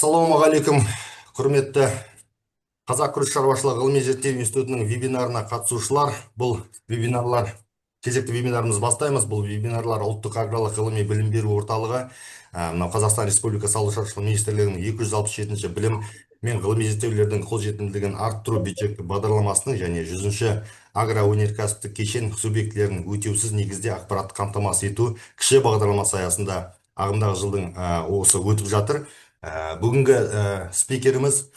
Ассалаумағалейкум, құрметті Қазақ күріш шаруашылығы ғылыми зерттеу институтының вебинарына қатысушылар. Бұл вебинарлар, кезекті вебинарымыз бастаймыз. Бұл вебинарлар ұлттық аграрлық ғылыми білім беру орталығы, Қазақстан Республикасы Ауыл шаруашылығы министрлігінің 267-ші білім мен ғылыми зерттеулердің қолжетімділігін арттыру бюджеттік бағдарламасының және 100-ші агроөнеркәсіптік кешен субъектілерінің өтеусіз негізде ақпаратты қамтамасыз ету кіші бағдарламасы аясында ағымдағы жылдың осы өтіп жатыр. Бүгінгі спикеріміз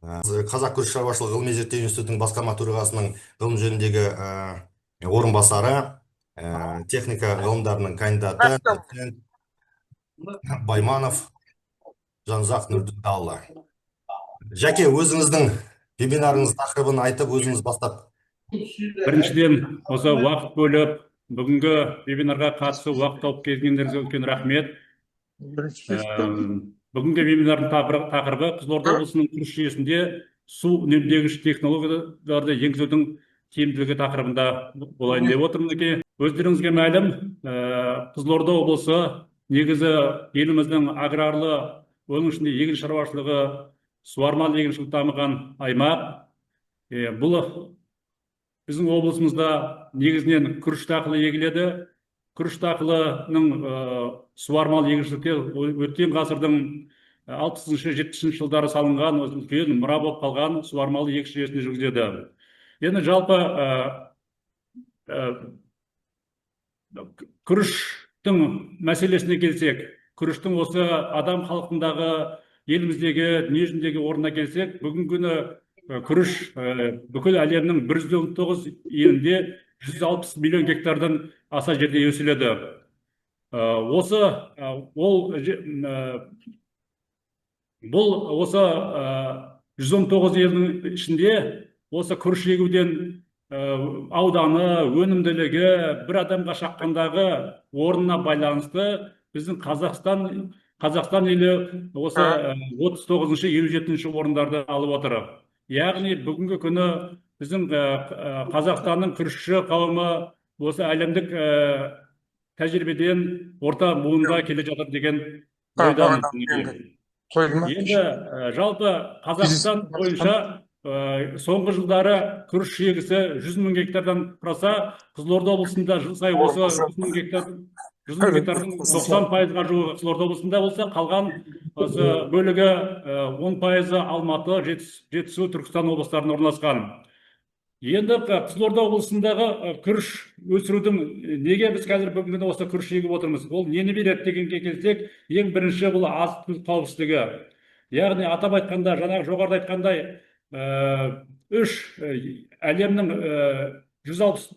Қазақ күріш шаруашылығы ғылыми зерттеу институтының басқарма төрағасының ғылым жөніндегі орынбасары, техника ғылымдарының кандидаты доцент Байманов Жанұзақ Нұрділдәұлы. Жәке, өзіңіздің вебинарыңыз тақырыбын айтып, өзіңіз бастап. Біріншіден, осы уақыт бөліп, бүгінгі вебинарға қатысу уақыт алып келгендеріңізге үлкен рахмет. Бүгінгі вебинардың тақырыбы Қызылорда облысының күріш жүйесінде су үнемдегіш технологияларды енгізудің тиімділігі тақырыбында болайын деп отырмын. Өздеріңізге мәлім, Қызылорда облысы негізі еліміздің аграрлы, оның ішінде егін шаруашылығы, суармалы егіншілік дамыған аймақ. Бұл біздің облысымызда негізінен күріш дақылы егіледі. Күріш дақылының суармалы егіншілікте өткен ғасырдың 60-70 жылдары салынған, үлкен мұра болып қалған суармалы егіс жүйесінде жүргізеді. Енді жалпы күріштің мәселесіне келсек, күріштің осы адам халқындағы, еліміздегі, дүние жүзіндегі орнына келсек, бүгінгі күні күріш бүкіл әлемнің 119 елінде 160 миллион гектардан аса жерде өсіледі. Бұл 119 елдің ішінде осы күріш егуден ауданы, өнімділігі бір адамға шаққандағы орнына байланысты біздің Қазақстан елі осы 39-шы, 57-ші орындарды алып отыр. Яғни бүгінгі күні біздің Қазақстанның күрішші қауымы осы әлемдік тәжірибеден орта буынға келе жатыр деген ойдамын. Енді жалпы Қазақстан бойынша соңғы жылдары күріш егісі 100 мың гектардан құраса, Қызылорда облысында жыл сайын осы 100 мың гектардың 90%-ға жуығы Қызылорда облысында болса, қалған осы бөлігі 10%-ы Алматы, Жетісу, Түркістан облыстарында орналасқан. Енді Қызылорда облысындағы күріш өсірудің неге біз қазір бүгінгі осы күріш егіп отырмыз? Ол нені береді дегенге келсек, ең бірінші бұл азық-түлік қауіпсіздігі. Яғни атап айтқанда, жаңағы жоғарыда айтқандай, әлемнің 160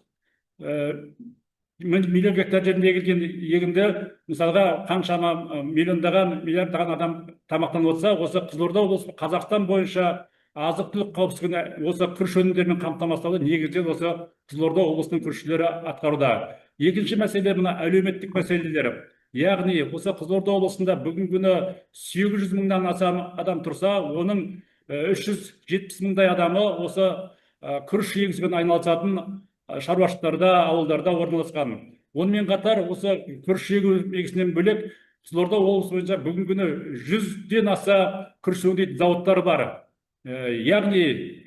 миллион гектар жерінде егілген егінді, мысалға қаншама миллиондаған, миллиардтаған адам тамақтанып отырса, осы Қызылорда облысы Қазақстан бойынша азық-түлік қауіпсіздігін осы күріш өнімдерімен қамтамасыз етуді негізінен осы Қызылорда облысының күрішшілері атқаруда. Екінші мәселе мына әлеуметтік мәселелер. Яғни осы Қызылорда облысында бүгінгі күні 800 мыңнан аса адам тұрса, оның 370 мыңдай адамы осы күріш егісімен айналысатын шаруашылықтарда, ауылдарда орналасқан. Онымен қатар осы күріш егісінен бөлек Қызылорда облысы бойынша бүгінгі күні 100-ден аса күріш өңдейтін зауыттар бар. Яғни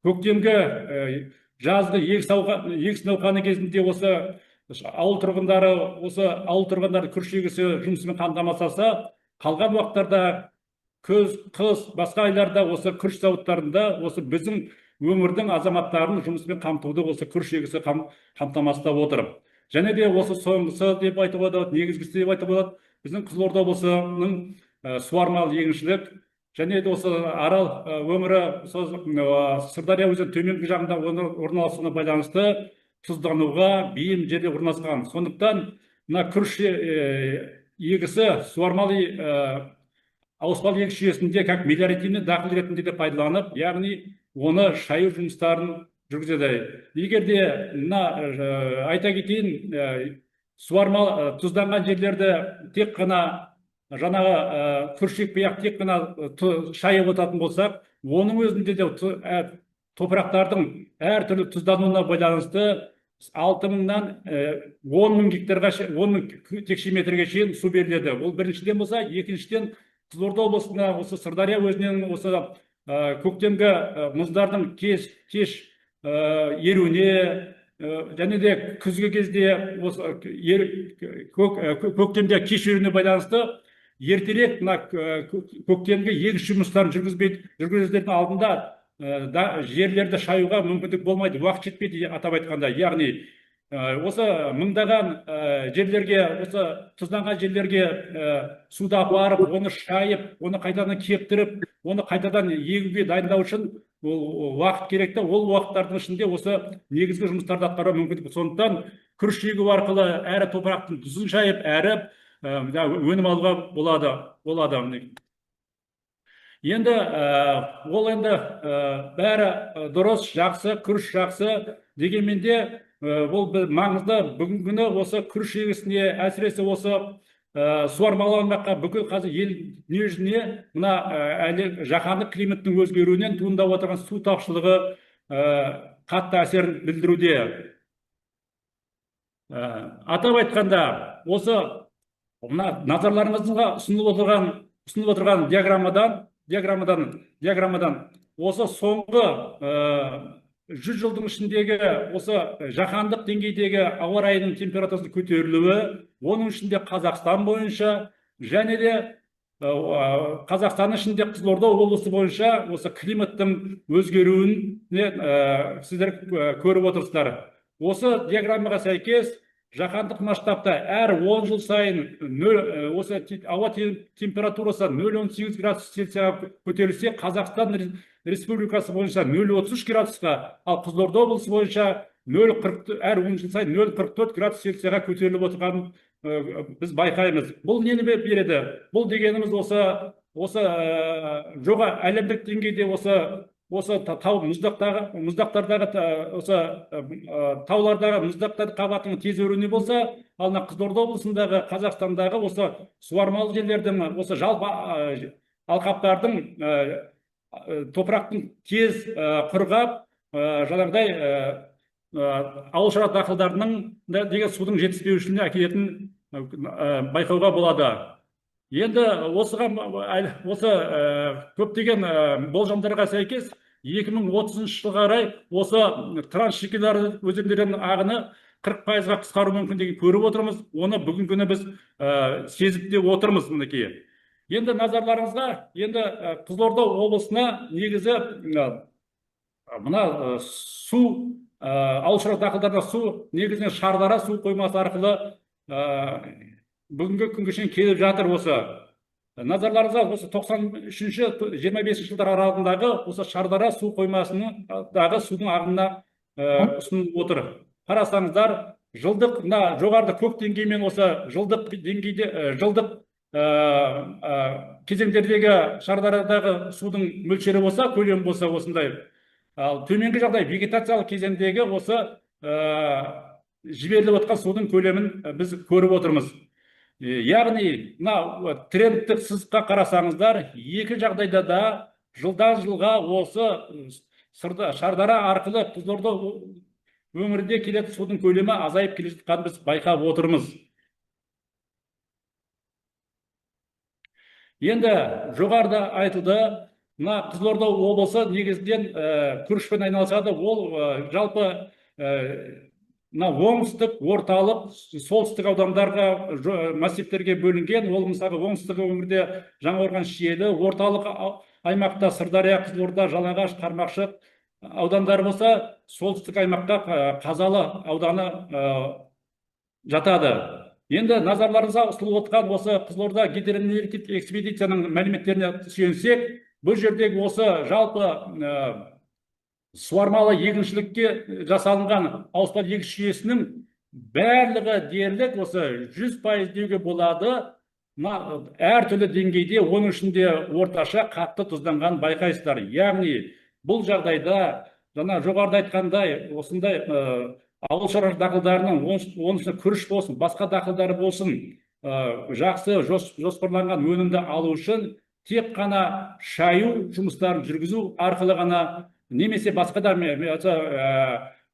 көктемгі жазғы егіс науқаны кезінде осы ауыл тұрғындары күріш егісі жұмысымен қамтамасыз етсе, қалған уақыттарда күз, қыс, басқа айларда осы күріш зауыттарында осы біздің өңірдің азаматтарын жұмыспен қамтуды осы күріш егісі қамтамасыз отыр. Және де осы соңғысы деп айтуға болады, негізгісі деп айтуға болады, біздің Қызылорда облысының суармалы егіншілік және де осы Арал өңірі Сырдария өзен төменгі жағында орналасуына байланысты тұздануға бейім жерде орналасқан. Сондықтан мына күріш егісі суармалы ауыспалы егіс жүйесінде как мелиоративный дақыл ретінде де пайдаланып, яғни оны шаю жұмыстарын жүргізеді. Егер де айта кетейін, суармалы тұзданған жерлерді тек қана жаңағы күріш екпей ақ тек қана шайып отыратын болсақ, оның өзінде де топырақтардың әртүрлі тұздануына байланысты 6 мыңнан 10 мың гектарға 10 мың текше метрге шейін су беріледі. Ол біріншіден болса, екіншіден Қызылорда облысында осы Сырдария өзінен осы көктемгі мұздардың кеш еруіне және де күзгі кезде осы көктемде кеш еруіне байланысты ертерек мына көктемгі егіс жұмыстарын жүргізудің алдында жерлерді шаюға мүмкіндік болмайды, уақыт жетпейді атап айтқанда. Яғни осы мыңдаған жерлерге, осы тұзданған жерлерге суды апарып, оны шайып, оны қайтадан кептіріп, оны қайтадан егуге дайындау үшін ол уақыт керек. Ол уақыттардың ішінде осы негізгі жұмыстарды атқару мүмкіндік. Сондықтан күріш егу арқылы әрі топырақтың тұзын шайып, әрі өнім алуға болады. Енді ол бәрі дұрыс, жақсы, күріш жақсы дегенмен де бұл маңызды. Бүгінгі күні осы күріш егісіне, әсіресе осы суармалы аймаққа бүкіл қазір ел дүниежүзіне мына жаһандық климаттың өзгеруінен туындап отырған су тапшылығы қатты әсерін білдіруде. Атап айтқанда, осы мына назарларыңызға ұсынылып отырған диаграммадан осы соңғы 100 жылдың ішіндегі осы жаһандық деңгейдегі ауа райының температурасының көтерілуі, оның ішінде Қазақстан бойынша және де Қазақстанның ішінде Қызылорда облысы бойынша осы климаттың өзгеруін сіздер көріп отырсыздар. Осы диаграммаға сәйкес жаһандық масштабта әр 10 жыл сайын осы ауа температурасы 0,18 градус Цельсияға көтерілсе, Қазақстан Республикасы бойынша 0,33 градусқа, ал Қызылорда облысы бойынша әр 10 жыл сайын 0,44 градус Цельсияға көтеріліп отырғанын біз байқаймыз. Бұл нені береді? Бұл дегеніміз осы жоға әлемдік деңгейде осы тау мұздақтардағы осы таулардағы мұздақтар қабатының тез өруіне болса, ал Қызылорда облысындағы, Қазақстандағы осы суармалы жерлердің, осы жалпы алқаптардың топырақтың тез құрғап, жаңағыдай ауыл шаруашылығы дақылдарының деген судың жетіспеушілігіне әкелетін байқауға болады. Енді осы көптеген болжамдарға сәйкес 2030 жылға қарай осы трансшекаралық өзендердің ағыны 40%-ға қысқару мүмкіндігін көріп отырмыз. Оны бүгінгі күні біз сезіп те отырмыз. Енді назарларыңызға Қызылорда облысына негізі мына су, ауыл шаруашылығы дақылдарына су негізінен Шардара су қоймасы арқылы бүгінгі күнге шейін келіп жатыр. Осы назарларыңызға осы 93-25 жылдар аралығындағы осы Шардара су қоймасындағы судың ағынына ұсынылып отыр. Қарасаңыздар, жылдық жоғарыда көк деңгеймен осы жылдық кезеңдердегі Шардарадағы судың мөлшері болса, көлемі болса осындай. Ал төменгі жағдай вегетациялық кезеңдегі осы жіберіліп отқан судың көлемін біз көріп отырмыз. Яғни, трендтік сызыққа қарасаңыздар, екі жағдайда да жылдан жылға осы Шардара арқылы Қызылорда өңірінде келетін судың көлемі азайып келе жатқанын біз байқап отырмыз. Енді жоғарыда айтылды, Қызылорда облысы негізінен күрішпен айналысады. Ол жалпы оңтүстік, орталық, солтүстік аудандарға, массивтерге бөлінген. Ол мысалы оңтүстік өңірде Жаңақорған, Шиелі, орталық аймақта Сырдария, Қызылорда, Жалағаш, Қармақшы аудандары болса, солтүстік аймақта Қазалы ауданы жатады. Енді назарларыңызға ұсынылып отқан осы Қызылорда гидромелиораттық экспедицияның мәліметтеріне сүйенсек, бұл жердегі осы жалпы суармалы егіншілікке жасалынған ауыспалы егіс жүйесінің барлығы дерлік осы 100% деуге болады. Әртүрлі деңгейде, оның ішінде орташа қатты тұзданған байқайсыздар. Яғни бұл жағдайда жаңа жоғарыда айтқандай осындай ауыл шаруашылығы дақылдарының, оның ішінде күріш болсын, басқа дақылдары болсын, жақсы жоспарланған өнімді алу үшін тек қана шаю жұмыстарын жүргізу арқылы ғана, немесе басқа да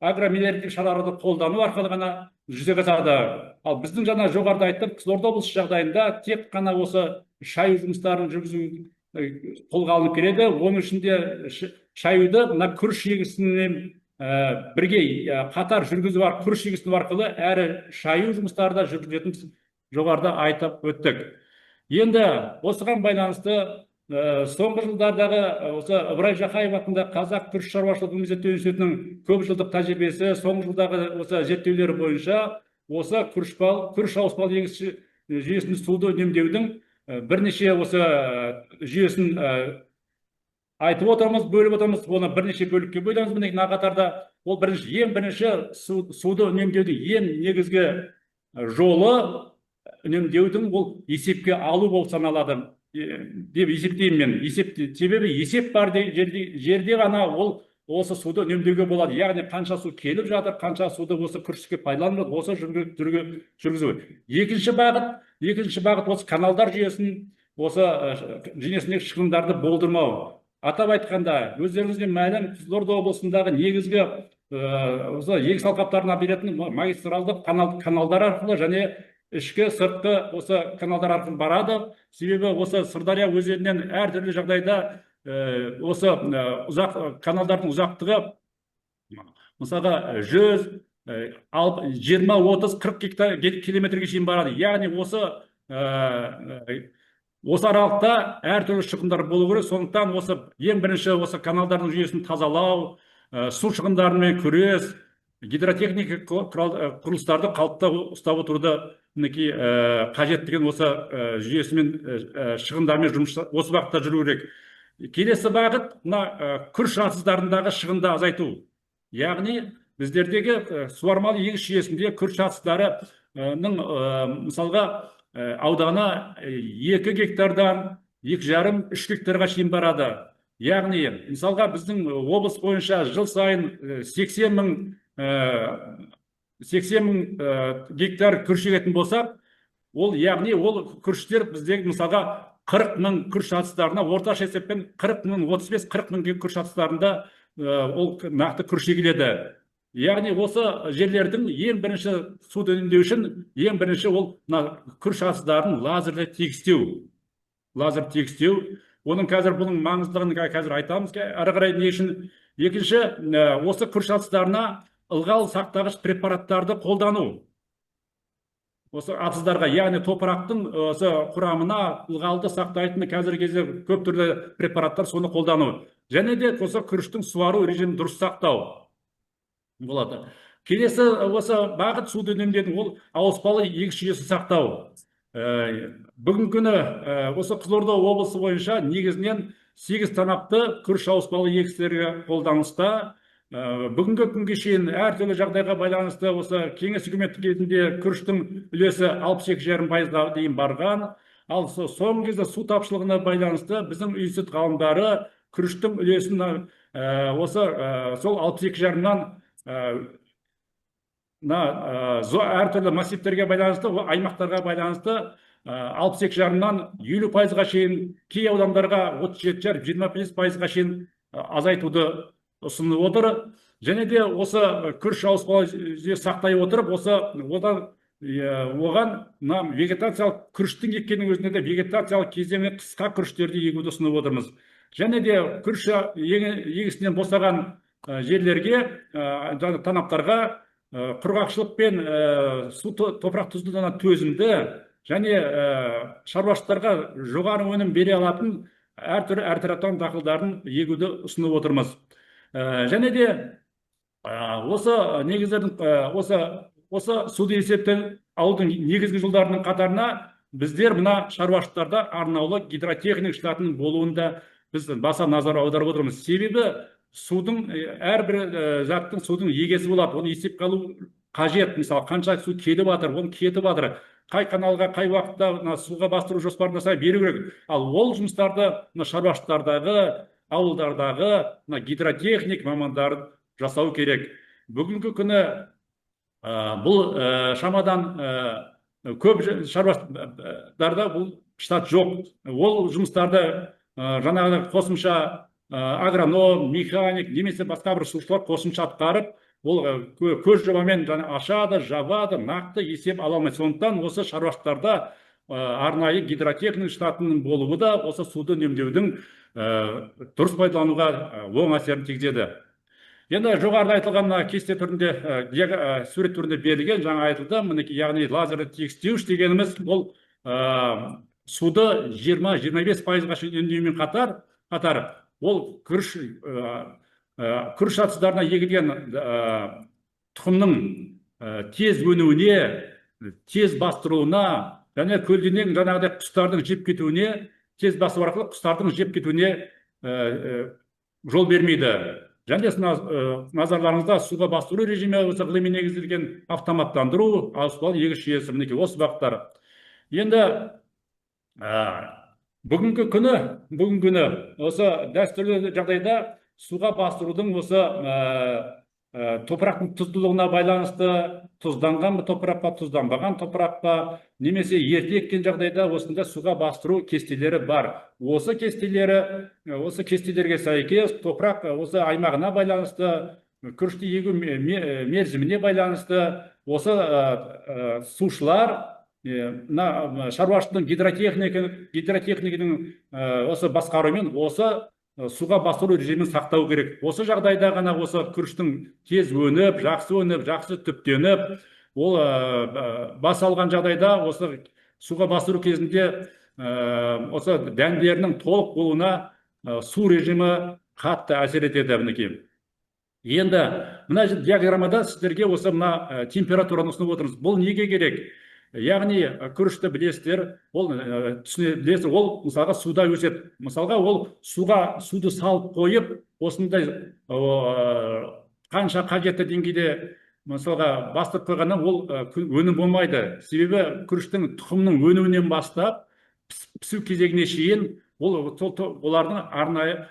агроминералдық шараларды қолдану арқылы ғана жүзеге асады. Ал біздің жаңа жоғарыда айттым, Қызылорда облысы жағдайында тек қана осы шаю жұмыстарын жүргізу қолға алынып келеді. Оның ішінде шаюды мына күріш егісімен бірге қатар жүргізу арқылы, күріш егісі арқылы әрі шаю жұмыстары да жүргізетін жоғарыда айтып өттік. Енді осыған байланысты соңғы жылдардағы осы Ыбырай Жақаев атындағы Қазақ күріш шаруашылығы зерттеу институтының көп жылдық тәжірибесі, соңғы жылдағы осы зерттеулері бойынша осы күріш ауыспалы егіс жүйесін суды үнемдеудің бірнеше осы жүйесін айтып отырмыз, бөліп отырмыз, оны бірнеше бөлікке бөлеміз. Мына қатарда ол ең бірінші суды үнемдеудің ең негізгі жолы үнемдеудің ол есепке алу болып саналады деп есептеймін мен. Себебі есеп бар жерде ғана ол осы суды үнемдеуге болады. Яғни қанша су келіп жатыр, қанша суды осы күрішке пайдаланып, осы жүргізу. Екінші бағыт осы каналдар жүйесін, осы жүйесіндегі шығындарды болдырмау. Атап айтқанда, өздеріңізге мәлім, Қызылорда облысындағы негізгі осы егіс алқаптарына беретін магистралдық каналдар арқылы және ішкі сыртқы осы каналдар арқылы барады. Себебі осы Сырдария өзенінен әртүрлі жағдайда осы каналдардың ұзақтығы мысалға 100, 20, 30, 40 километрге шейін барады. Яғни осы аралықта әртүрлі шығындар болу керек. Сондықтан осы ең бірінші осы каналдардың жүйесін тазалау, су шығындарымен күрес, гидротехника құрылыстарды қалыпта ұстап отыруды қажет деген осы жүйесімен шығындармен жұмыс осы бағытта жүру керек. Келесі бағыт мына күріш атыздарындағы шығынды азайту. Яғни біздердегі суармалы егіс жүйесінде күріш атыздарының мысалға ауданы 2 гектардан 2,5-3 гектарға шейін барады. Яғни мысалға біздің облыс бойынша жыл сайын 80 мың гектар күріш егетін болсақ, яғни ол күріштер біздегі мысалға 40 мың күріш атыстарына, орташа есеппен 40 мың, 35-40 мың күріш атыстарында ол нақты күріш егіледі. Яғни осы жерлердің ең бірінші суды үнемдеу үшін ең бірінші ол күріш атыстарын лазерлі тегістеу. Оның бұның маңыздылығын қазір айтамыз, әрі қарай не үшін. Екінші, осы күріш атыстарына ылғал сақтағыш препараттарды қолдану. Осы атыздарға, яғни топырақтың осы құрамына ылғалды сақтайтын қазіргі кезде көп түрлі препараттар, соны қолдану. Және де осы күріштің суару режимін дұрыс сақтау болады. Келесі осы бағыт суды үнемдеудің ол ауыспалы егіс жүйесін сақтау. Бүгінгі күні осы Қызылорда облысы бойынша негізінен 8 танақты күріш ауыспалы егістерге қолданыста. Бүгінгі күнге шейін әртүрлі жағдайға байланысты осы кеңес үкіметі кезінде күріштің үлесі 62,5%-ға дейін барған. Ал соңғы кезде су тапшылығына байланысты біздің институт ғалымдары күріштің үлесін осы сол 62,5-нан әртүрлі массивтерге байланысты, аймақтарға байланысты 62,5-нан 50%-ға шейін, кей аудандарға 37,5-25%-ға шейін азайтуды ұсынып отыр. Және де осы күріш ауыспалы жүйе сақтай отырып, оған вегетациялық күріштің еккеннің өзінде де вегетациялық кезеңі қысқа күріштерді егуді ұсынып отырмыз. Және де күріш егісінен босаған жерлерге, танаптарға құрғақшылық пен топырақ тұздылығына төзімді және шаруашылықтарға жоғары өнім бере алатын әртүрлі әртараптан дақылдарын егуді ұсынып отырмыз. Және де осы негіздердің осы суды есептен алудың негізгі жолдарының қатарына біздер мына шаруашылықтарда арнаулы гидротехник штатының болуында біз баса назар аударып отырмыз. Себебі судың әрбір заттың судың егесі болады. Оны есепке алу қажет. Мысалы, қанша су келіп жатыр, оны кетіп жатыр, қай каналға, қай уақытта суға бастыру жоспарын жасай беру керек. Ал ол жұмыстарды шаруашылықтардағы, ауылдардағы гидротехник мамандары жасау керек. Бүгінгі күні бұл шамадан көп шаруашылықтарда бұл штат жоқ. Ол жұмыстарды жаңағы қосымша агроном, механик, немесе басқа бір жұмысшылар қосымша атқарып, ол көз жобамен ашады, жабады, нақты есеп ала алмайды. Сондықтан осы шаруашылықтарда арнайы гидротехник штатының болуы да осы суды үнемдеудің дұрыс пайдалануға оң әсерін тигізеді. Енді жоғарыда айтылған кесте түрінде, сурет түрінде берілген, жаңа айтылды, мінекей, яғни лазерлі тегістеуіш дегеніміз бұл суды 20-25%-ға шейін үнемдеумен қатар ол күріш сатысдарына егілген тұқымның тез өнуіне, тез бастыруына және көлденең жаңағыдай құстардың жеп кетуіне, тез басу арқылы құстардың жеп кетуіне жол бермейді. Және назарларыңызда суға бастыру режимі осы ғылыми негізделген автоматтандыру, ауыспалы егіс жүйесі, мінекей осы бағыттар. Енді бүгінгі күні осы дәстүрлі жағдайда суға бастырудың осы топырақтың тұздылығына байланысты, тұзданған топыраққа, тұзданбаған топыраққа, немесе ерте еккен жағдайда осында суға бастыру кестелері бар. Осы кестелерге сәйкес топырақ осы аймағына байланысты, күрішті егу мерзіміне байланысты, осы сушылар шаруашылықтың гидротехникінің осы басқаруымен осы суға бастыру режимін сақтау керек. Осы жағдайда ғана осы күріштің тез өніп, жақсы түптеніп, ол бас алған жағдайда осы суға бастыру кезінде осы дәндерінің толық болуына су режимі қатты әсер етеді. Мінекей. Енді мына диаграммада сіздерге осы мына температураны ұсынып отырмыз. Бұл неге керек? Яғни күрішті білесіздер, ол мысалға суда өседі. Мысалға ол суды салып қойып, осындай қанша қажетті деңгейде мысалға бастырып қойғаннан ол өнім болмайды. Себебі күріштің тұқымның өнуінен бастап пісу кезегіне шейін олардың арнайы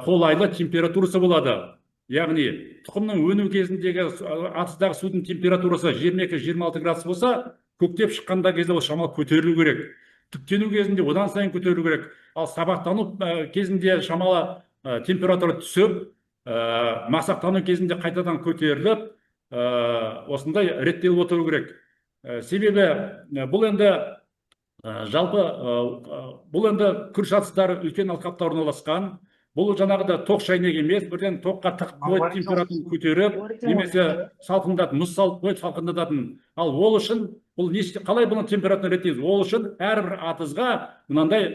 қолайлы температурасы болады. Яғни тұқымның өну кезіндегі атыстағы судың температурасы 22-26 градус болса, көктеп шыққанда кезде ол шамалы көтерілу керек. Түптену кезінде одан сайын көтерілу керек. Ал сабақтану кезінде шамалы температура түсіп, масақтану кезінде қайтадан көтеріліп, осындай реттеліп отыру керек. Себебі бұл енді күріш атыстары үлкен алқапта орналасқан. Бұл жаңағыда тоқ шайнек емес, бірден тоққа тығып қойып температураны көтеріп, немесе салқындатып, мұз салып қойып салқындататын. Ал ол үшін қалай бұның температураны реттейміз? Ол үшін әрбір атызға мынандай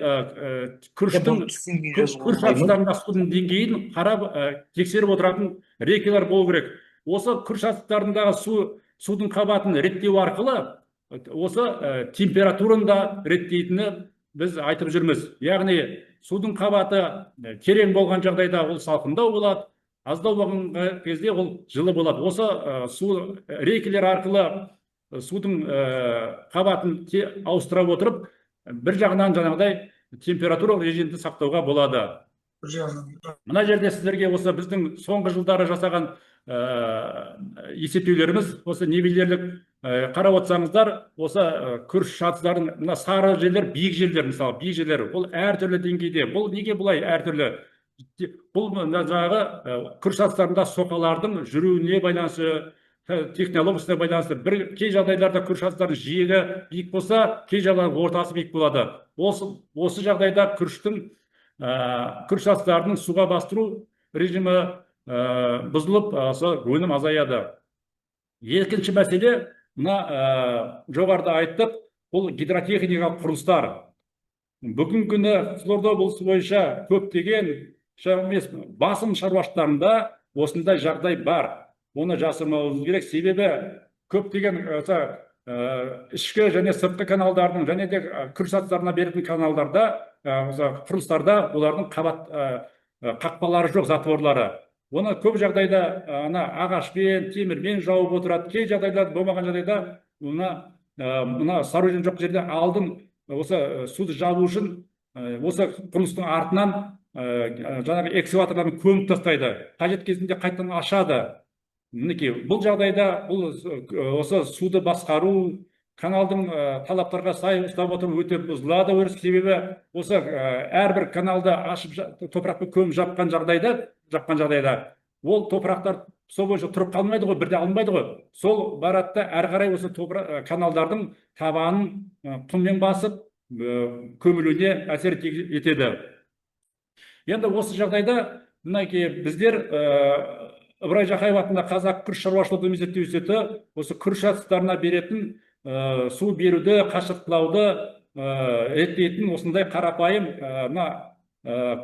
күріш атыстарында судың деңгейін қарап тексеріп отыратын рекелер болу керек. Осы күріш атыстарындағы судың қабатын реттеу арқылы осы температураны да реттейтіні біз айтып жүрміз. Яғни судың қабаты терең болған жағдайда ол салқындау болады, аздау болған кезде ол жылы болады. Осы су рекелер арқылы судың қабатын ауыстыра отырып, бір жағынан жаңағыдай температура режимді сақтауға болады. Мына жерде сіздерге осы біздің соңғы жылдары жасаған есептеулеріміз, осы нивелирлік қарап отырсаңыздар, осы күріш атыстарын, мына сары жерлер, биік жерлер, мысалы, биік жерлер, ол әртүрлі деңгейде. Бұл неге бұлай әртүрлі? Бұл жаңағы күріш атыстарында соқалардың жүруіне байланысты, технологиясына байланысты. Кей жағдайларда күріш атыстарының жиегі биік болса, кей жағдайларда ортасы биік болады. Осы жағдайда күріш атыстарының суға бастыру режимі бұзылып, өнім азаяды. Екінші мәселе, мына жоғарыда айттық, бұл гидротехникалық құрылыстар. Бүгінгі күні Қызылорда облысы бойынша көптеген басым шаруашылықтарында осындай жағдай бар. Оны жасырмауымыз керек, себебі көптеген ішкі және сыртқы каналдардың, және де күріш атыстарына беретін каналдарда, құрылыстарда олардың қақпалары жоқ, затворлары. Оны көп жағдайда ағашпен, темірмен жауып отырады. Кей жағдайлар болмаған жағдайда мына сооружение жоқ жерде алдын осы суды жабу үшін осы құрылыстың артынан жаңағы экскаваторлармен көміп тастайды. Қажет кезінде қайтадан ашады. Мінекей, бұл жағдайда осы суды басқару, каналдың талаптарға сай ұстап отырып өте бұзылады. Себебі осы әрбір каналды ашып топырақпен көміп жапқан жағдайда ол топырақтар сол бойынша тұрып қалмайды ғой, бірде алынбайды ғой. Сол барады да әрі қарай осы каналдардың табанын құммен басып көмілуіне әсер етеді. Енді осы жағдайда мінекей біздер Ыбырай Жақаев атындағы Қазақ күріш шаруашылығы ғылыми зерттеу институты осы күріш астықтарына беретін су беруді, қашықтылауды реттейтін осындай қарапайым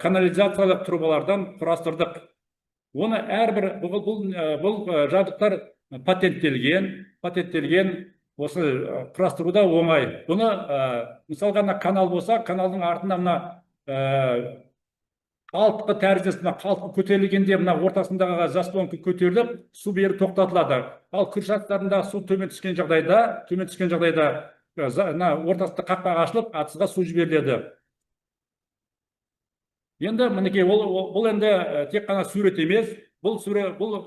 канализациялық трубалардан құрастырдық. Оны әрбір бұл жабдықтар патенттелген, осы құрастыруда оңай. Бұны мысалға канал болса, каналдың артында қалтқы тәріздес, қалтқы көтерілгенде ортасындағы заслонка көтеріліп, су беру тоқтатылады. Ал күріш астықтарында су төмен түскен жағдайда ортасында қақпақ ашылып, атызға су жіберіледі. Енді мінекей бұл енді тек қана сурет емес, бұл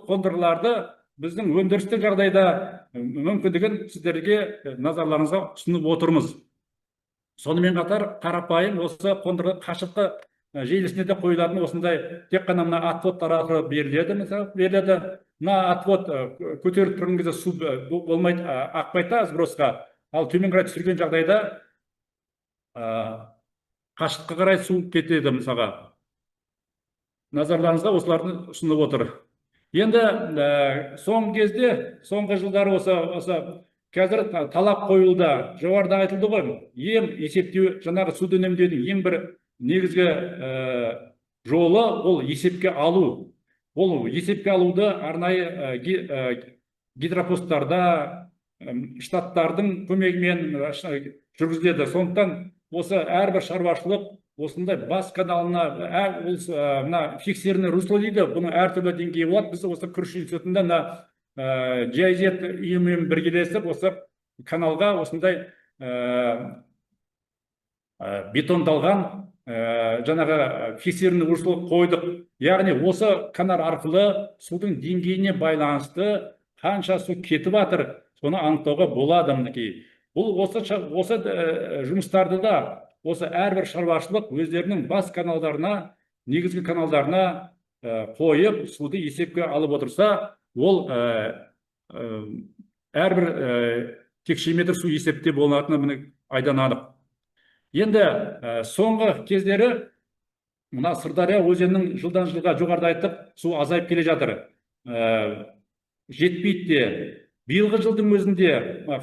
қондырғыларды біздің өндірістік жағдайда мүмкіндігін сіздерге назарларыңызға ұсынып отырмыз. Сонымен қатар қарапайым осы қондырғы қашықтық желісіне де қойылатын осындай тек қана мына отводтар арқылы беріледі. Мына отвод көтеріліп тұрған кезде су болмайды, ақпайды сбросқа. Ал төмен қарай түсірген жағдайда қашықтыққа қарай су кетеді мысалға. Назарларыңызға осыларды ұсынып отыр. Енді соңғы жылдары осы қазір талап қойылды. Жоғарыда айтылды ғой, есептеу, жаңағы суды үнемдеудің ең бір негізгі жолы ол есепке алу. Ол есепке алуды арнайы гидропосттарда, штаттардың көмегімен жүргізіледі. Сондықтан осы әрбір шаруашылық осындай бас каналына фиксированный русло дейді, бұның әртүрлі деңгейі болады. Біз осы күріш институтында GIZ ұйымымен біргелесіп осы каналға осындай бетондалған жаңағы фиксированный русло қойдық. Яғни осы канал арқылы судың деңгейіне байланысты қанша су кетіп жатыр, соны анықтауға болады. Бұл осы жұмыстарды да осы әрбір шаруашылық өздерінің бас каналдарына, негізгі каналдарына қойып, суды есепке алып отырса, ол әрбір текше метр су есепте болатыны айдан анық. Енді соңғы кездері мына Сырдария өзенінің жылдан жылға жоғарыда айттық, су азайып келе жатыр. Жетпейді де. Биылғы жылдың өзінде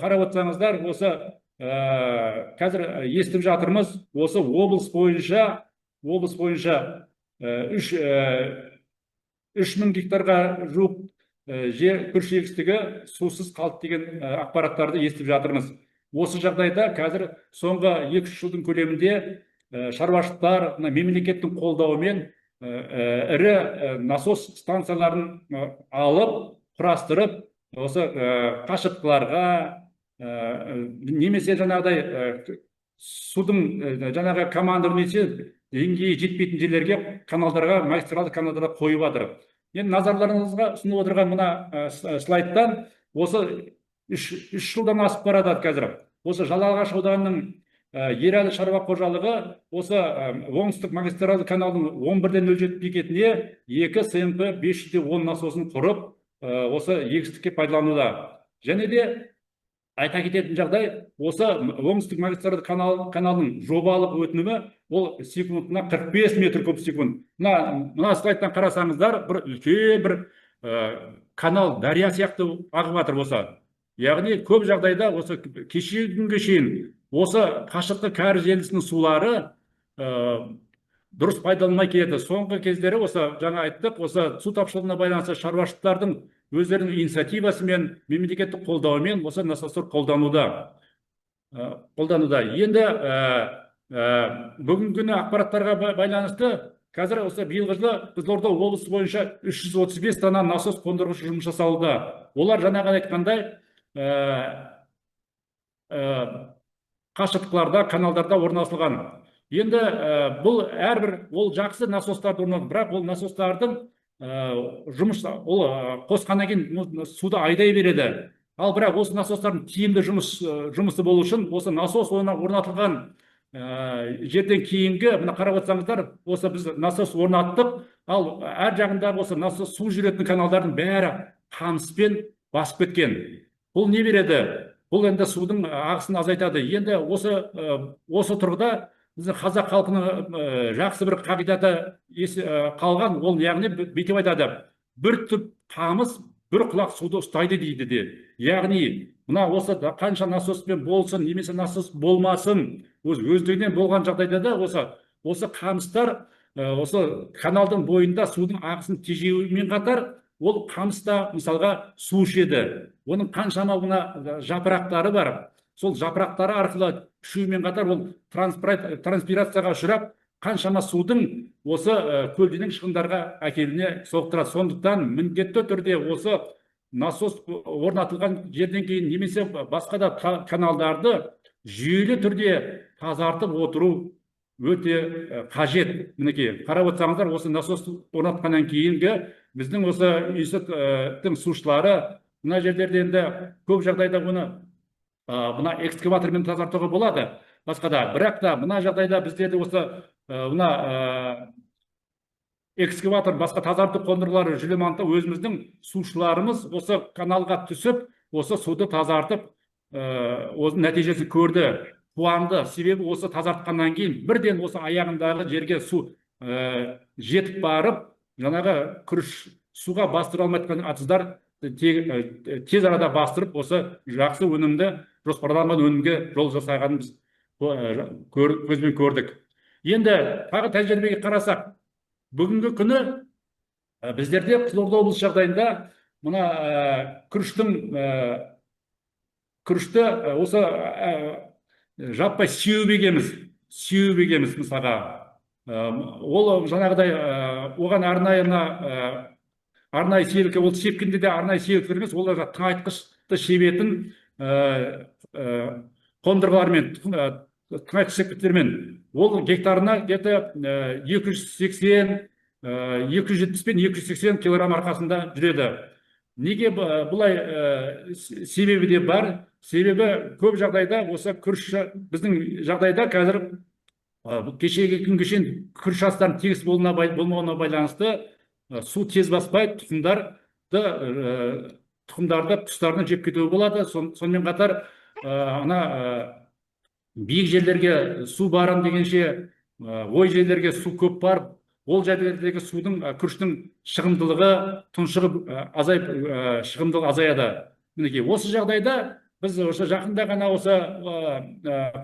қарап отырсаңыздар, осы қазір естіп жатырмыз, осы облыс бойынша 3000 гектарға жуық жер күріш егістігі сусыз қалды деген ақпараттарды естіп жатырмыз. Осы жағдайда қазір соңғы 2-3 жылдың көлемінде шаруашылықтар мемлекеттің қолдауымен ірі насос станцияларын алып, құрастырып, осы қашықтыларға немесе жаңағыдай судың жаңағы команданы деңгейі жетпейтін жерлерге каналдарға, магистралды каналдарға қойып жатыр. Енді назарларыңызға ұсынып отырған мына слайдтан осы 3 жылдан асып барады қазір. Осы Жалағаш ауданының Ерәлі шаруа қожалығы осы оңтүстік магистралды каналдың 11-07 бекетіне 2 СМП 510 насосын құрып, осы егістікке пайдалануда. Және де айта кететін жағдай, осы оңтүстік магистралды каналының жобалық өтінімі ол секундына 45 метр куб секунд. Мына слайдтан қарасаңыздар, бір үлкен бір канал, дария сияқты ағып жатыр осы. Яғни көп жағдайда осы күнге шейін осы қашықтық кәріз желісінің сулары дұрыс пайдаланылмай келеді. Соңғы кездері осы жаңа айттық, осы су тапшылығына байланысты шаруашылықтардың өздерінің инициативасымен, мемлекеттік қолдауымен осы насостар қолдануда. Енді бүгінгі ақпараттарға байланысты қазір осы биылғы жылы Қызылорда облысы бойынша 335 дана насос қондырғышы жұмыс жасалуда. Олар жаңағы айтқандай қашықтықтарда, каналдарда орналасылған. Енді бұл әрбір ол жақсы насостарды орнатылды, бірақ ол насостардың жұмыс қосқаннан кейін суды айдай береді. Ал бірақ осы насостардың тиімді жұмысы болу үшін осы насос орнатылған жерден кейінгі, мына қарап отырсаңыздар, осы біз насос орнаттық, Ал әр жағында осы насос су жүретін каналдардың бәрі қамыспен басып кеткен. Бұл не береді? Бұл енді судың ағысын азайтады. Енді осы тұрғыда біздің қазақ халқының жақсы бір қағидаты қалған, ол яғни бүйтіп айтады: бір түп қамыс бір құлақ суды ұстайды дейді де. Яғни мына осы қанша насоспен болсын, немесе насос болмасын, өздігінен болған жағдайда да осы қамыстар осы каналдың бойында судың ағысын тежеумен қатар, ол қамыста мысалға су ішеді. Оның қаншама мына жапырақтары бар. Сол жапырақтары арқылы ішумен қатар ол транспирацияға ұшырап, қаншама судың осы көлденең шығындарға әкелуіне соқтырады. Сондықтан міндетті түрде осы насос орнатылған жерден кейін немесе басқа да каналдарды жүйелі түрде тазартып отыру өте қажет. Мінекей, қарап отырсаңыздар, осы насос орнатқаннан кейінгі біздің осы институттың сушылары мына жерлерде енді көп жағдайда оны мына экскаватормен тазартуға болады, басқада. Бірақ та мына жағдайда біздерде осы мына экскаватор, басқа тазарту қондырғылары жүлеманта өзіміздің сушыларымыз осы каналға түсіп, осы суды тазартып, осы нәтижесін көрді, қуанды. Себебі осы тазартқаннан кейін бірден осы аяғындағы жерге су жетіп барып, жаңағы күріш суға бастыра алмайтқан атыздар тез арада бастырып, осы жақсы өнімді, жоспарланған өнімге жол жасағанын біз көзбен көрдік. Енді тағы тәжірибеге қарасақ, бүгінгі күні біздерде Қызылорда облысы жағдайында мына күрішті осы жаппай сеуіп егеміз мысалға. Ол жаңағыдай оған арнайы сеялка, ол сепкенде де арнайы сеялка емес, ол тыңайтқышты себетін қондырғылармен, тыңайтқыш сепкіштермен, ол гектарына где-то 270 пен 280 килограмм арқасында жүреді. Неге бұлай себебі де бар? Себебі көп жағдайда осы күріш, біздің жағдайда қазір кешегі күнге шейін күріш астарын тегіс болмауына байланысты су тез баспайды, тұқымдарды құстарына жеп кетуі болады. Сонымен қатар биік жерлерге су барам дегенше, ой жерлерге су көп барып, ол жерлердегі судың, күріштің шығымдылығы тұншығып шығымдылығы азаяды. Мінекей, осы жағдайда біз осы жақында ғана осы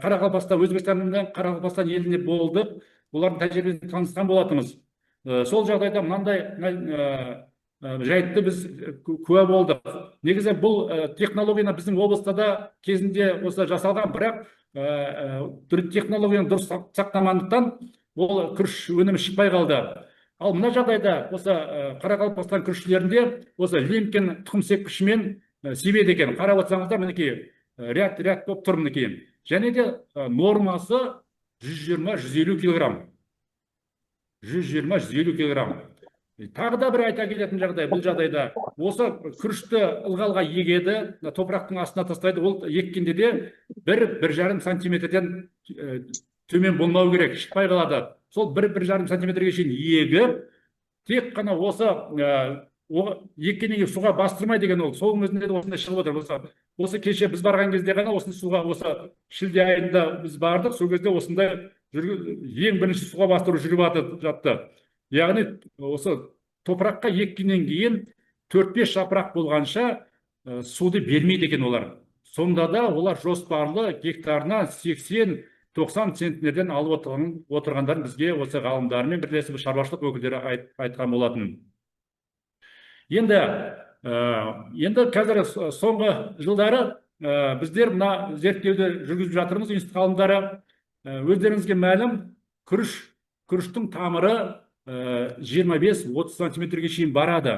Қарақалпақстан, Өзбекстанның Қарақалпақстан еліне болдық. Олардың тәжірибесімен танысқан болатынбыз. Сол жағдайда мынандай жайтты біз куә болдық. Негізі бұл технологияны біздің облыста да кезінде осы жасалған, бірақ технологияны дұрыс сақтамағандықтан ол күріш өнімі шықпай қалды. Ал мына жағдайда осы Қарақалпақстан күрішшілерінде осы лемкен тұқым сепкішімен себеді екен. Қарап отырсаңыздар, мінекей, ряд болып тұр, мінекей. Және де нормасы 120-150 килограмм. 120-150 килограмм. Тағы да бір айта келетін жағдай, бұл жағдайда осы күрішті ылғалға егеді, топырақтың астына тастайды. Ол еккенде де 1-1,5 сантиметрден төмен болмау керек, шықпай қалады. Сол 1-1,5 сантиметрге шейін егіп, тек қана осы еккеннен кейін суға бастырмай деген, ол соның өзінде де осындай шығып отыр. Осы кеше біз барған кезде ғана осыны суға, осы шілде айында біз бардық, сол кезде осындай ең бірінші суға бастыру жүріп жатты. Яғни осы топыраққа еккеннен кейін 4-5 жапырақ болғанша суды бермейді екен олар. Сонда да олар жоспарлы гектарына 80-90 центнерден алып отырғандарын бізге осы ғалымдармен бірлесіп шаруашылық өкілдері айтқан болатын. Енді қазір соңғы жылдары біздер мына зерттеуді жүргізіп жатырмыз. Институт ғалымдары, өздеріңізге мәлім, күріштің тамыры 25-30 сантиметрге шейін барады.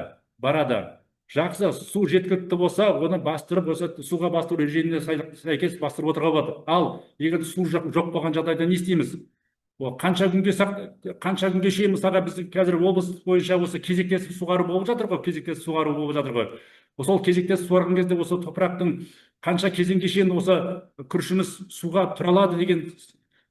Жақсы су жеткілікті болса, оны бастырып, суға бастыру режиміне сәйкес бастырып отыруға болады. Ал егер су жоқ болған жағдайда не істейміз? Қанша күнге шейін, мысалға біз қазір облыс бойынша осы кезектесіп суғару болып жатыр ғой. Сол кезектесіп суарған кезде осы топырақтың қанша кезеңге шейін осы күрішіміз суға тұра алады деген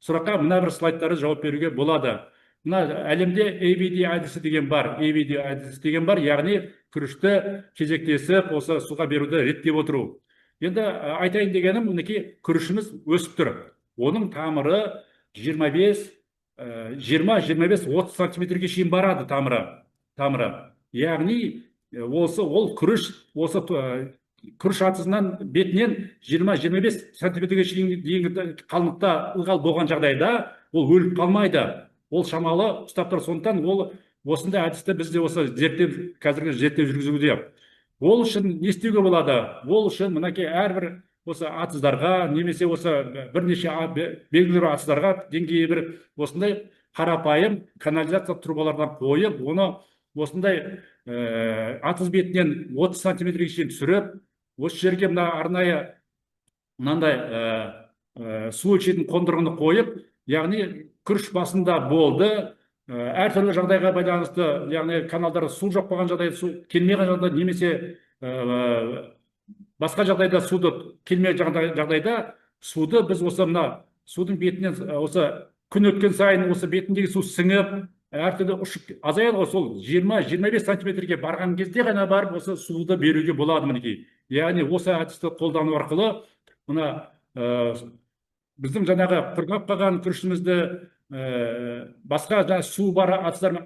сұраққа мына бір слайдтары жауап беруге болады. мына әлемде ABD әдісі деген бар. ABD әдісі деген бар, яғни күрішті кезектесіп, осы суға беруді реттеп отыру. Енді айтайын дегенім, мінекей күрішіміз өсіп тұр. Оның тамыры 25, 20-25-30 сантиметрге шейін барады тамыры. Яғни ол күріш осы күріш атысынан бетінен 20-25 сантиметрге дейінгі қалыңдықта ылғал болған жағдайда ол өліп қалмайды. Ол шамалы ұстап тұр. Сондықтан ол осындай әдісті бізде осы қазіргі зерттеу жүргізуде. Ол үшін не істеуге болады? Ол үшін мінекей әрбір осы атыздарға, немесе осы бірнеше белгілі бір атыздарға деңгейі бір осындай қарапайым канализация трубалардан қойып, оны осындай атыз бетінен 30 сантиметрге шейін түсіріп, осы жерге мына арнайы мынандай су өлшейтін қондырғыны қойып, яғни күріш басында болды, әртүрлі жағдайға байланысты, яғни каналдар су жоқ болған жағдайда, су келмеген жағдайда, немесе басқа жағдайда суды келмеген жағдайда суды біз осы мына судың бетінен осы күн өткен сайын осы бетіндегі су сіңіп, әртүрлі ұшып азаяды ғой, сол 20-25 сантиметрге барған кезде ғана барып осы суды беруге болады мінекей. Яғни осы әдісті қолдану арқылы мына біздің жаңағы құрғап қалған күрішімізді басқа су бар атыздармен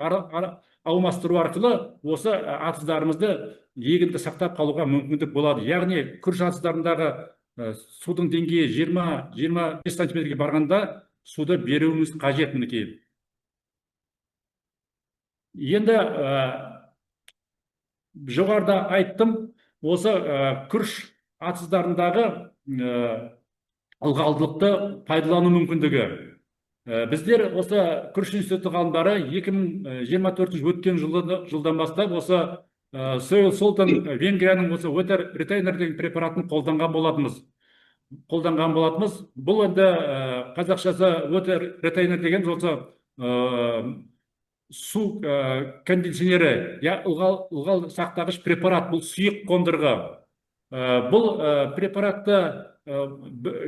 алмастыру арқылы осы атыздарымызды егінді сақтап қалуға мүмкіндік болады. Яғни күріш атыздарындағы судың деңгейі 20-25 сантиметрге барғанда суды беруіміз қажет мінекей. Енді жоғарыда айттым, осы күріш атыздарындағы ылғалдылықты пайдалану мүмкіндігі. Біздер осы күріш институты ғалымдары 2024 өткен жылдан бастап осы Soil Sultan Венгрияның осы Water Retainer деген препаратын қолданған болатымыз. Бұл енді қазақшасы Water Retainer деген осы су кондиционері, ылғал сақтағыш препарат, бұл сұйық қондырғы. Бұл препаратты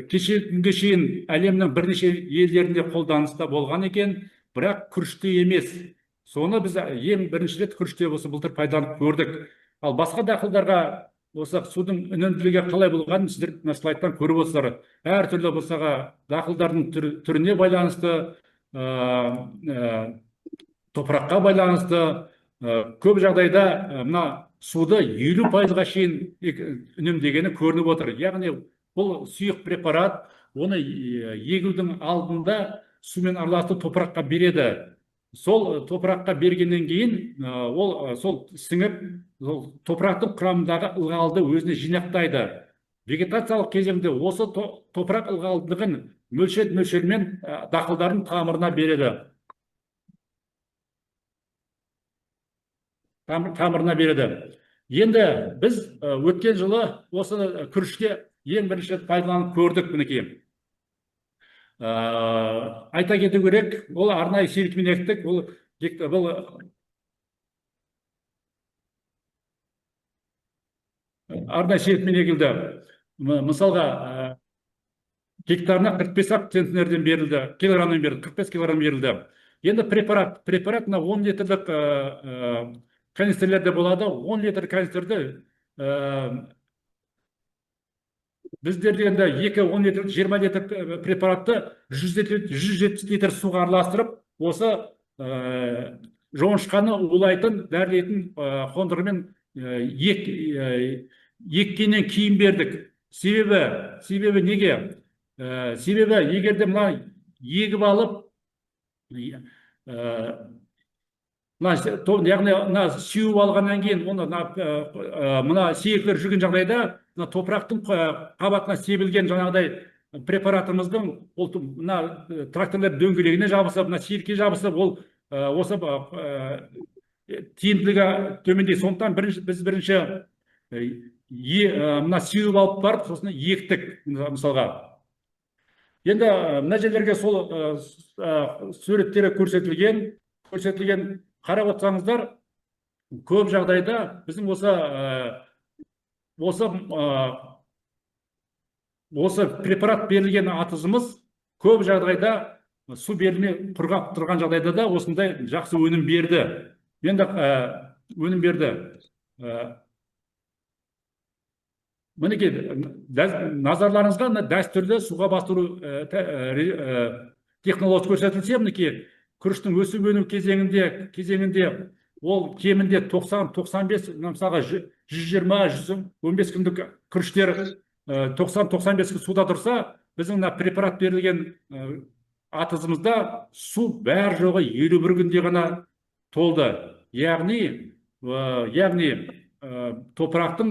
кешегіге шейін әлемнің бірнеше елдерінде қолданыста болған екен, бірақ күріште емес. Соны біз ең бірінші рет күріште осы былтыр пайдаланып көрдік. Ал басқа дақылдарға осы судың үнемділігі қалай болғанын сіздер слайдтан көріп отырсыздар. Әртүрлі болсаға дақылдардың түріне байланысты, топыраққа байланысты, көп жағдайда мына суды 50%-ға шейін үнемдегені көрініп отыр. Яғни бұл сұйық препарат, оны егудің алдында сумен араластырып топыраққа береді. Сол топыраққа бергеннен кейін ол сол сіңіп, топырақтың құрамындағы ылғалды өзіне жинақтайды. Вегетациялық кезеңде осы топырақ ылғалдығын мөлшермен дақылдардың тамырына береді. Енді біз өткен жылы осы күріште ең бірінші пайдаланып көрдік мінекей. Айта кету керек, ол арнайы серікмен ектік, бұл арнайы серікмен егілді. Мысалға гектарына 45 центнерден берілді, килограммнан берілді, 45 килограмм берілді. Енді препарат 10 литрлік канистрлерде болады. 10 литр канистрді біздер дегенде 2-10 литр, 20 литр препаратты 170 литр суға араластырып, осы жоңышқаны улайтын, дәрілейтін қондырғымен еккеннен кейін бердік. Себебі неге? Себебі егерде мына егіп алып, яғни сеуіп алғаннан кейін, мына сеекілер жүрген жағдайда, топырақтың қабатына себілген жаңағыдай препаратымыздың тракторлар дөңгелегіне жабысып, сиекке жабысып, ол осы тиімділігі төмендейді. Сондықтан біз бірінші сеуіп алып барып, сосын ектік мысалға. Енді мына жерлерге сол суреттері көрсетілген, қарап отырсаңыздар, көп жағдайда біздің осы препарат берілген атызымыз көп жағдайда су берілмей құрғап тұрған жағдайда да осындай жақсы өнім берді. Енді өнім берді. Мінекей назарларыңызға дәстүрлі суға бастыру технологиясы көрсетілсе, мінекей күріштің өсіп өну кезеңінде ол кемінде 90-95, мысалға 120-115 күндік күріштер 90-95 күн суда тұрса, біздің препарат берілген атызымызда су бәр жоғы 51 күнде ғана толды. Яғни топырақтың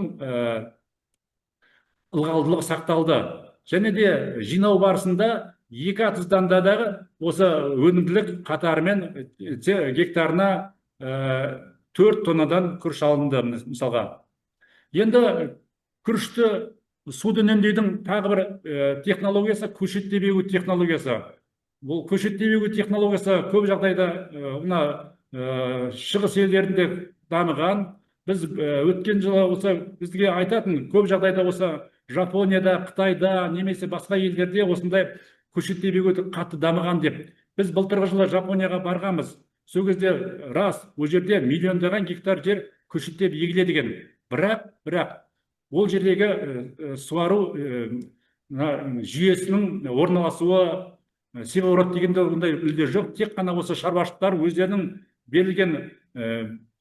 ылғалдылығы сақталды. Және де жинау барысында екі атыздан да осы өнімділік қатарымен гектарына 4 тоннадан күріш алынды мысалға. Енді күрішті суды үнемдеудің тағы бір технологиясы көшетте егу технологиясы. Бұл көшетте егу технологиясы көп жағдайда шығыс елдерінде дамыған. Біз өткен жылы осы бізге айтатын көп жағдайда осы Жапонияда, Қытайда, немесе басқа елдерде осындай көшетте егу қатты дамыған деп. Біз былтырғы жылы Жапонияға барғанбыз. Сол кезде рас, ол жерде миллиондаған гектар жер көшеттеп егіледі екен. Бірақ ол жердегі суару жүйесінің орналасуы, себорот дегенде ондай үлде жоқ. Тек қана осы шаруашылықтар өздерінің берілген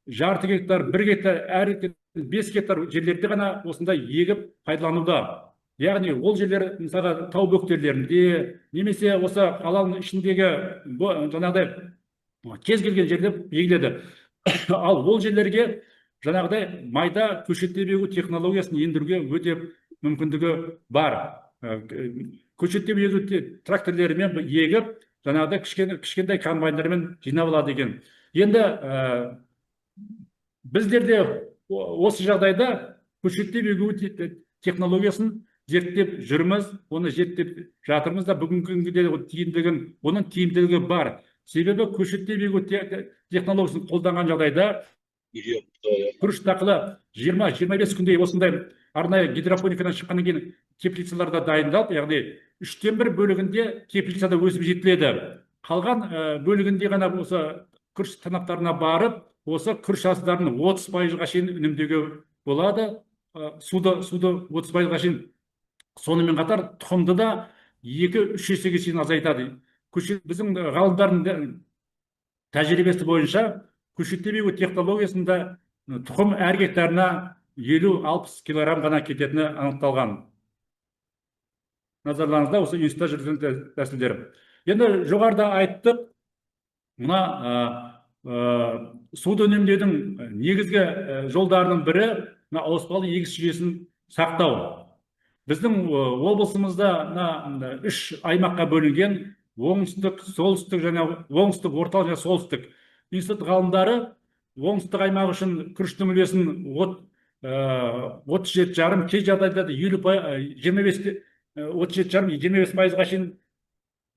жарты гектар, 1 гектар, әр 5 гектар жерлерде ғана осындай егіп пайдалануда. Яғни ол жерлер мысалға тау бөктерлерінде, немесе осы қаланың ішіндегі жаңағыдай кез келген жерде егіледі. Ал ол жерлерге жаңағыдай майда көшетте егу технологиясын ендіруге өте мүмкіндігі бар. Көшетте егу тракторлерімен егіп, жаңағыдай кішкентай комбайндармен жинап алады екен. Енді біздерде осы жағдайда көшетте егу технологиясын зерттеп жүрміз, оны зерттеп жатырмыз да, бүгінгі күнде оның тиімділігі бар. Себебі көшетте егу технологиясын қолданған жағдайда күріш дақылы 20-25 күнде осындай арнайы гидропоникадан шыққаннан кейін теплицаларда дайындалып, яғни 1/3 бөлігінде теплицада өсіп жетіледі. Қалған бөлігінде ғана осы күріш танаптарына барып, осы күріш асылдарын 30%-ға шейін үнемдеуге болады. Суды 30%-ға шейін. Сонымен қатар тұқымды да 2-3 есеге шейін азайтады. Біздің ғалымдардың тәжірибесі бойынша көшетте егу технологиясында тұқым әр гектарына 50-60 килограмм ғана кететіні анықталған. Назарларыңызда осы институтта жүрген тәсілдер. Енді жоғарыда айттық, суды үнемдеудің негізгі жолдарының бірі ауыспалы егіс жүйесін сақтау. Біздің облысымызда 3 аймаққа бөлінген: оңтүстік, солтүстік және оңтүстік, орталық және солтүстік. Институт ғалымдары оңтүстік аймақ үшін күріштің үлесін 37,5, кей жағдайда 27,5-25%-ға шейін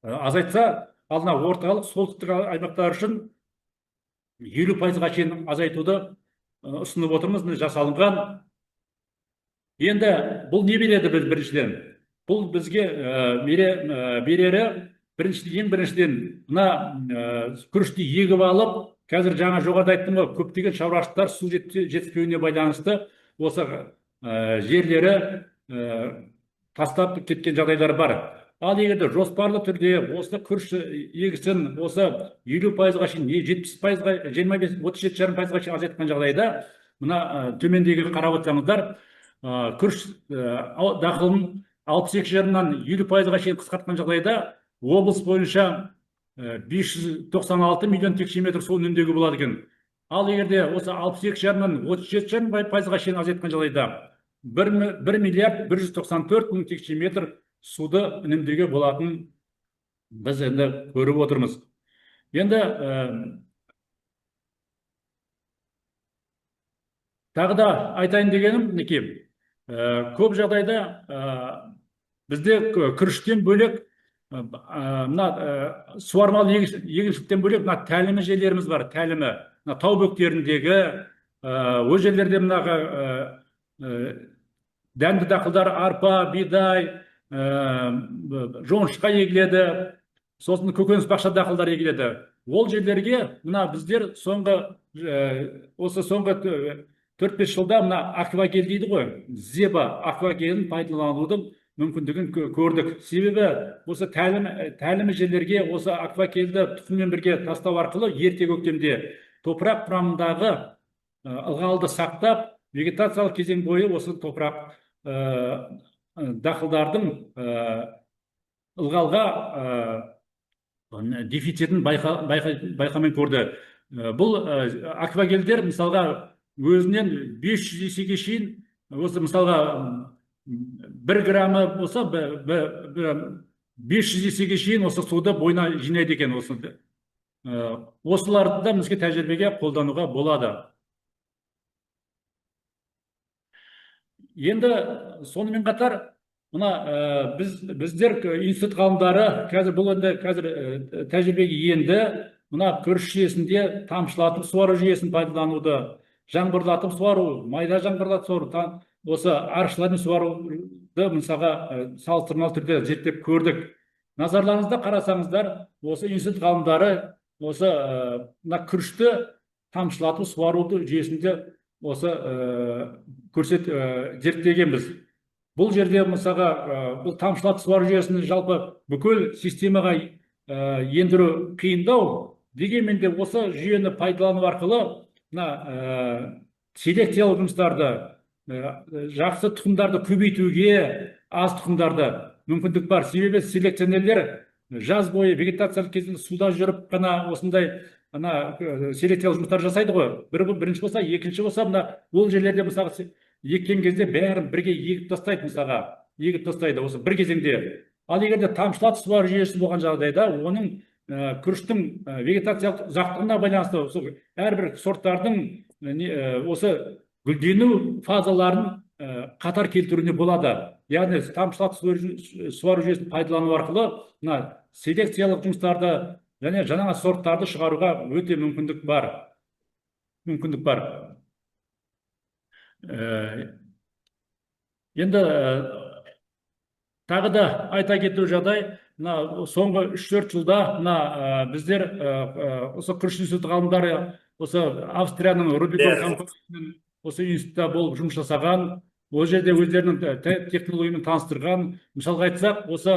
азайтса, ал орталық, солтүстік аймақтар үшін 50%-ға шейін азайтуды ұсынып отырмыз, жасалынған. Енді бұл не береді біз біріншіден? Бұл бізге берері ең біріншіден күрішті егіп алып, қазір жаңа жоғарыда айттым ғой, көптеген шаруашылықтар су жетіспеуіне байланысты осы жерлері тастап кеткен жағдайлар бар. Ал егерде жоспарлы түрде осы күріш егісін осы 50%-ға шейін, 70%-ға, 37,5%-ға шейін азайтқан жағдайда, мына төмендегі қарап отырсаңыздар, күріш дақылын 62,5-нан 50%-ға шейін қысқартқан жағдайда облыс бойынша 596 миллион текше метр су үнемдеуге болады екен. Ал егерде осы 62,5-нан 37,5%-ға шейін азайтқан жағдайда 1 миллиард 194 мың текше метр суды үнемдеуге болатын біз енді көріп отырмыз. Енді тағы да айтайын дегенім, көп жағдайда бізде күріштен бөлек, суармалы егіншіліктен бөлек тәлімі жерлеріміз бар. Тәлімі тау бөктеріндегі өз жерлерде дәнді дақылдар, арпа, бидай, жоңышқа егіледі. сосын көкөніс бақша дақылдары егіледі. Ол жерлерге мына біздер осы соңғы 4-5 жылда мына аквагель дейді ғой, зеба аквагелін пайдаланудың мүмкіндігін көрдік. Себебі осы тәлімі жерлерге осы аквагельді тұқыммен бірге тастау арқылы ерте көктемде топырақ құрамындағы ылғалды сақтап, вегетациялық кезең бойы осы топырақ дақылдардың ылғалға дефицитін байқамай көрді. Бұл аквагельдер мысалға өзінен 500 есеге шейін, осы мысалға 1 граммы болса 500 есеге шейін осы суды бойына жинайды екен. Осыларды да бізге тәжірибеге қолдануға болады. Енді сонымен қатар мына біздер институт ғалымдары қазір бұл тәжірибеге енді мына күріш жүйесінде тамшылатып суару жүйесін пайдалануды, жаңбырлатып суару, майда жаңбырлатып суару, осы аршылармен суаруды мысалға салыстырмалы түрде зерттеп көрдік. Назарларыңызда қарасаңыздар, осы институт ғалымдары осы күрішті тамшылатып суаруды жүйесінде осы зерттегенбіз. Бұл жерде мысалға бұл тамшылатып суару жүйесін жалпы бүкіл системаға ендіру қиындау, дегенмен де осы жүйені пайдалану арқылы селекциялық жұмыстарды, жақсы тұқымдарды көбейтуге, аз тұқымдарды мүмкіндік бар. Себебі селекционерлер жаз бойы вегетациялық кезінде суда жүріп қана осындай селекциялық жұмыстар жасайды ғой. Бірінші болса, екінші болса, ол жерлерде мысалға еккен кезде бәрін бірге егіп тастайды, мысалға егіп тастайды осы бір кезеңде. Ал егерде тамшылатып суару жүйесі болған жағдайда, оның күріштің вегетациялық ұзақтығына байланысты әрбір сорттардың осы гүлдену фазаларын қатар келтіруіне болады. Яғни тамшылатып суару жүйесін пайдалану арқылы селекциялық жұмыстарды және жаңа сорттарды шығаруға өте мүмкіндік бар. Енді тағы да айта кету жағдай, соңғы 3-4 жылда біздер осы күріш институты ғалымдары осы Австрияның Рубикон компаниясының осы институтта болып жұмыс жасаған, ол жерде өздерінің технологиямен таныстырған. Мысалға айтсақ, осы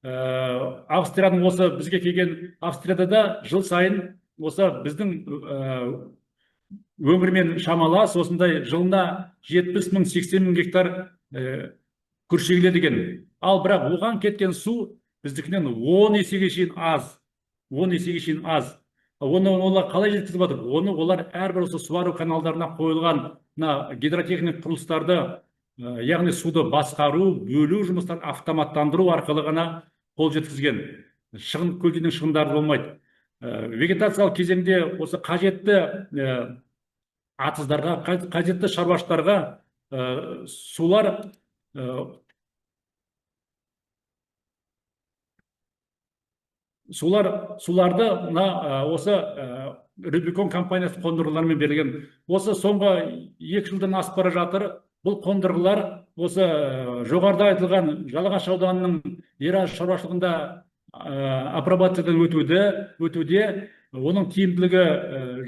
Австрияның осы бізге келген Австрияда да жыл сайын осы біздің өңірмен шамалас осындай жылына 70 мың 80 мың гектар күріш егіледі екен. Ал бірақ оған кеткен су біздікінен 10 есеге шейін аз. 10 есеге шейін аз. Оны олар қалай жеткізіп отыр? Оны олар әрбір осы суару каналдарына қойылған гидротехник құрылыстарды, яғни суды басқару, бөлу жұмыстарын автоматтандыру арқылы ғана қол жеткізген. Көлденең шығындары болмайды. Вегетациялық кезеңде осы қажетті атыздарға, қажетті шаруашылықтарға суларды осы Рубикон компаниясы қондырғылармен берілген. Осы соңғы 2 жылдан асып бара жатыр. Бұл қондырғылар осы жоғарыда айтылған Жалағаш ауданының Ераз шаруашылығында апробациядан өтуде, оның тиімділігі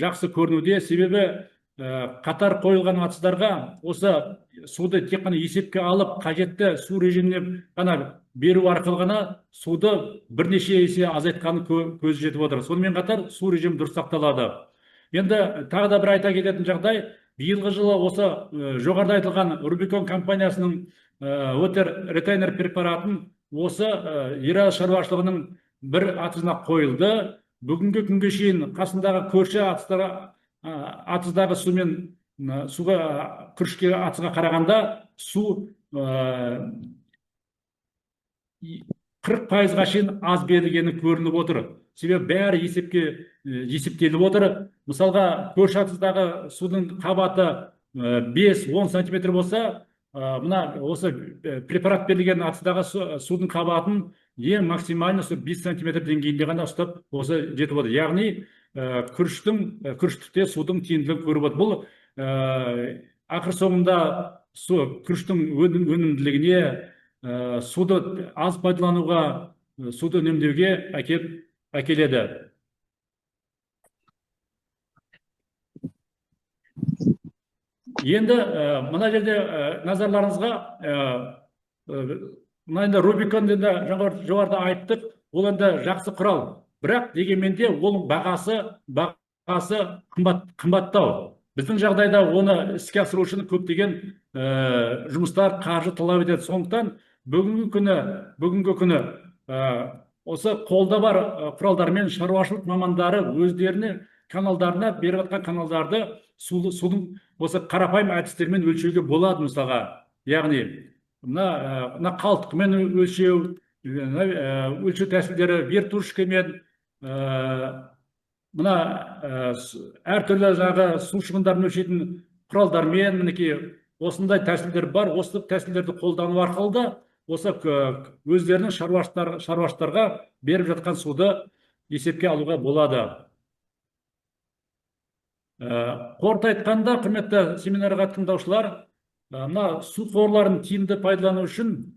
жақсы көрінуде. Себебі қатар қойылған атыздарға осы суды тек қана есепке алып, қажетті су режиміне ғана беру арқылы ғана суды бірнеше есе азайтқаны көз жетіп отыр. Сонымен қатар су режимі дұрыс сақталады. Енді тағы да бір айта кететін жағдай, биылғы жылы осы жоғарыда айтылған Рубикон компаниясының Water Retainer препаратын осы Ераз шаруашылығының бір атызына қойылды. Бүгінгі күнге шейін қасындағы көрші атыздағы суға күрішке атызға қарағанда су 40%-ға шейін аз берілгені көрініп отыр. Себебі бәрі есептеліп отыр. Мысалға, көрші атыздағы судың қабаты 5-10 сантиметр болса, мына осы препарат берілген атыздағы судың қабатын ең максимально 5 сантиметр деңгейінде ғана ұстап осы жетіп отыр. Яғни күріштікте судың тиімділігін көріп отыр. Бұл ақыр соңында күріштің өнімділігіне, суды аз пайдалануға суды үнемдеуге әкеледі. Енді мына жерде назарларыңызға мына енді Рубикон енді жоғарыда айттық, ол енді жақсы құрал, бірақ дегенмен де ол бағасы қымбаттау. Біздің жағдайда оны іске асыру үшін көптеген жұмыстар, қаржы талап етеді. Сондықтан бүгінгі күні осы қолда бар құралдармен шаруашылық мамандары өздеріне каналдарына беріп жатқан каналдарды судың осы қарапайым әдістермен өлшеуге болады. Мысалға, яғни мына қалтқымен өлшеу, өлшеу тәсілдері вертушкамен, мына әртүрлі жаңағы су шығындарын өлшейтін құралдармен, мінекей осындай тәсілдер бар. Осы тәсілдерді қолдану арқылы да осы өздерінің шаруашылықтарға беріп жатқан суды есепке алуға болады. Қорыта айтқанда, құрметті семинарға тыңдаушылар, мына су қорларын тиімді пайдалану үшін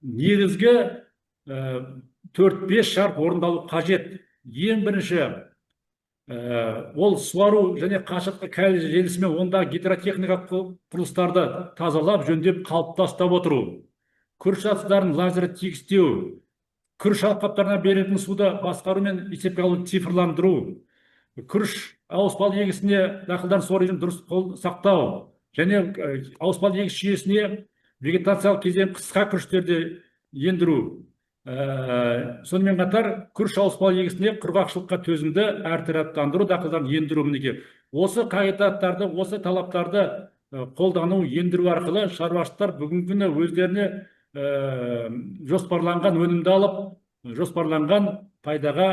негізгі 4-5 шарт орындалу қажет. Ең бірінші, ол суару және қашықтық кәріз желісімен ондағы гидротехникалық құрылыстарды тазалап, жөндеп, қалыпта ұстап отыру. Күріш асударын лазері тегістеу, күріш алқаптарына беретін суды басқару мен есепке алуды цифрландыру, күріш ауыспалы егісіне дақылдан сорудың дұрыс сақтау, және ауыспалы егіс жүйесіне вегетациялық кезең қысқа күріштерді ендіру. Сонымен қатар күріш ауыспалы егісіне құрғақшылыққа төзімді әртараптандыру дақылдарын ендіру. Мінекей осы қағидаттарды, осы талаптарды қолдану, ендіру арқылы шаруашылықтар бүгінгі күні өздеріне жоспарланған өнімді алып, жоспарланған пайдаға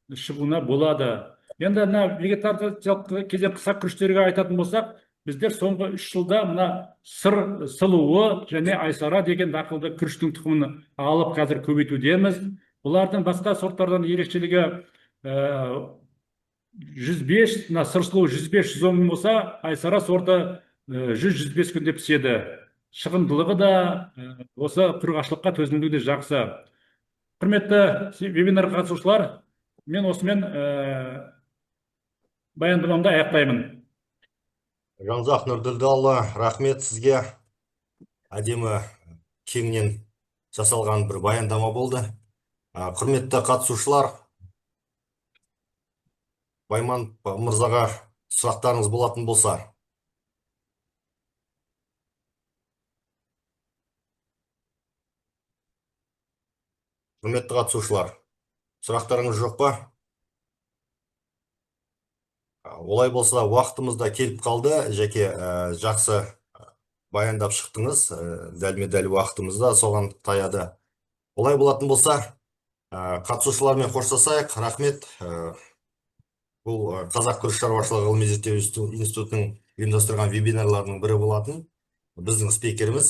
шығуына болады. Енді мына вегетациялық кезең қысқа күріштерге айтатын болсақ, біздер соңғы 3 жылда мына сылуы және айсара деген дақылды күріштің тұқымын алып қазір көбейтудеміз. Бұлардың басқа сорттардан ерекшелігі 105, мына сыр сұлуы 105-110 болса, айсара сорты 100-105 күнде піседі. Шығындылығы да осы құрғақшылыққа төзімділігі де жақсы. Құрметті вебинар қатысушылар, мен осымен баяндамамды аяқтаймын. Жанұзақ Нұрділдіұлы, рахмет сізге. Әдемі кеңінен жасалған бір баяндама болды. Құрметті қатысушылар, Байман мырзаға сұрақтарыңыз болатын болса. Құрметті қатысушылар, сұрақтарыңыз жоқ па? Олай болса, уақытымызда келіп қалды. Жеке жақсы баяндап шықтыңыз. Дәлме-дәл уақытымызда соған таяды. Олай болатын болса, қатысушылармен қоштасайық. Рахмет. Бұл Қазақ күріш шаруашылығы ғылыми зерттеу институтының ұйымдастырған вебинарларының бірі болатын. Біздің спикеріміз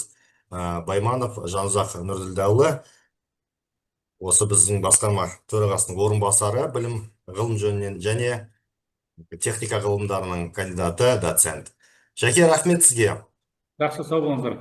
Байманов Жанұзақ Нұрділдіұлы. Осы біздің басқарма төрағасының орынбасары, білім ғылым жөнінен және техника ғылымдарының кандидаты, доцент. Жеке рахмет сізге. Жақсы, сау болыңыздар.